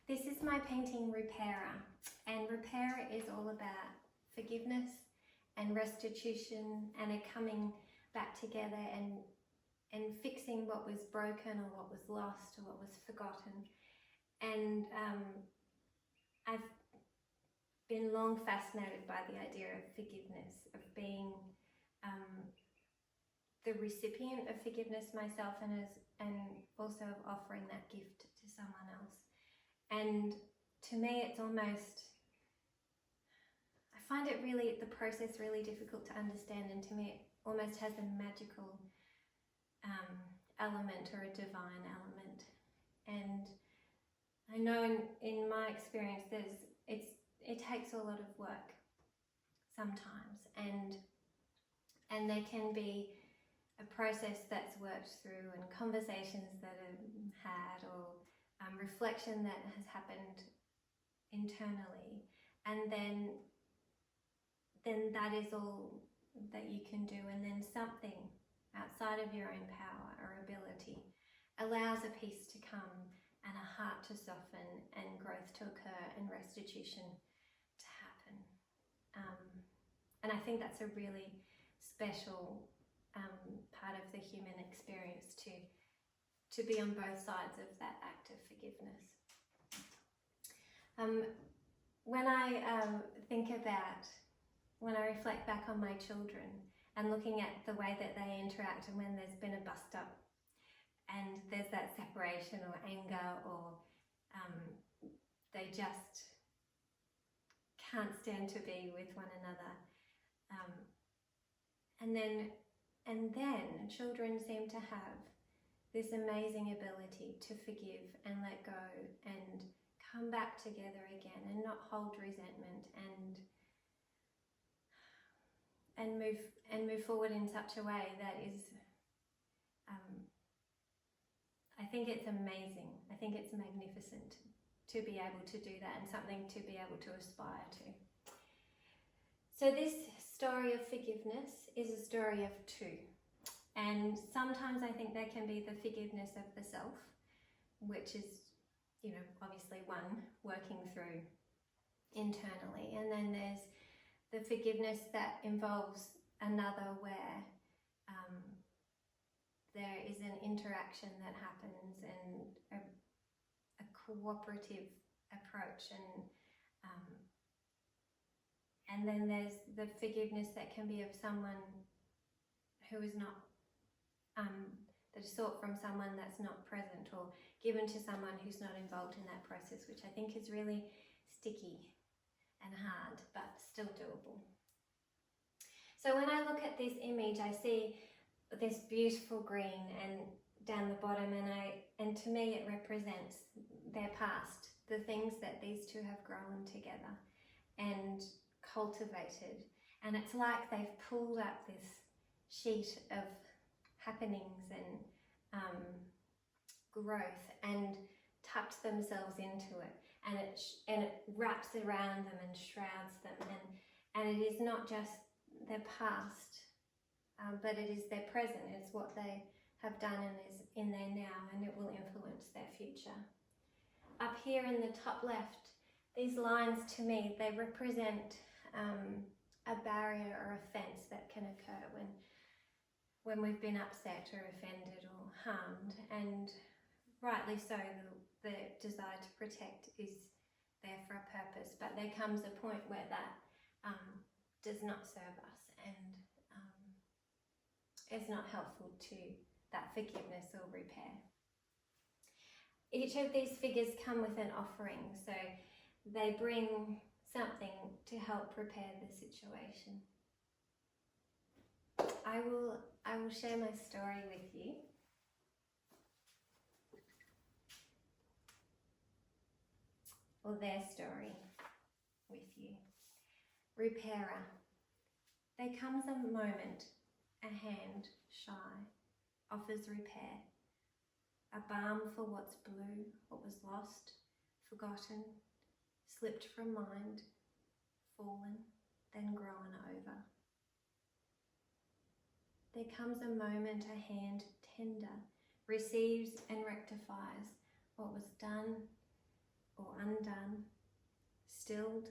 This is my painting Repairer, and Repairer is all about forgiveness and restitution and a coming back together and fixing what was broken or what was lost or what was forgotten. And I've been long fascinated by the idea of forgiveness, of being the recipient of forgiveness myself, and also of offering that gift to someone else. And to me, it's almost, I find it really, the process really difficult to understand, and to me it almost has a magical element or a divine element. And I know in my experience it takes a lot of work sometimes, and there can be a process that's worked through and conversations that are had, or reflection that has happened internally, and then that is all that you can do, and then something outside of your own power or ability allows a peace to come and a heart to soften and growth to occur and restitution to happen. And I think that's a really special part of the human experience, to be on both sides of that act of forgiveness. When I reflect back on my children and looking at the way that they interact, and when there's been a bust up and there's that separation or anger, or they just can't stand to be with one another, and then children seem to have this amazing ability to forgive and let go and come back together again, and not hold resentment, and move forward in such a way that is, I think it's amazing. I think it's magnificent to be able to do that, and something to be able to aspire to. So this story of forgiveness is a story of two. And sometimes I think there can be the forgiveness of the self, which is, obviously one working through internally. And then there's the forgiveness that involves another, where there is an interaction that happens, and a cooperative approach, and then there's the forgiveness that can be of someone who is not, that is sought from someone that's not present, or given to someone who's not involved in that process, which I think is really sticky and hard, but still doable. So when I look at this image, I see this beautiful green and down the bottom, and to me it represents their past, the things that these two have grown together and cultivated. And it's like they've pulled up this sheet of happenings and growth and tucked themselves into it, and it wraps around them and shrouds them, and it is not just their past, but it is their present. It's what they have done and is in their now, and it will influence their future. Up here in the top left, these lines, to me, they represent a barrier or a fence that can occur when we've been upset or offended or harmed, and rightly so, the desire to protect is there for a purpose, but there comes a point where that does not serve us and is not helpful to that forgiveness or repair. Each of these figures come with an offering, so they bring something to help repair the situation. I will share my story with you. Or their story with you. Repairer. There comes a moment, a hand, shy, offers repair. A balm for what's blue, what was lost, forgotten, slipped from mind, fallen, then grown over. There comes a moment, a hand, tender, receives and rectifies what was done or undone, stilled,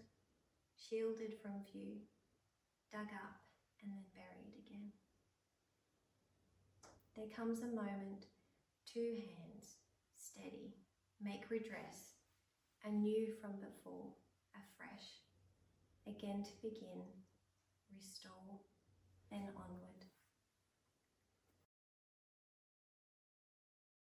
shielded from view, dug up and then buried again. There comes a moment, two hands, steady, make redress, anew from before, afresh, again to begin, restore, then onward.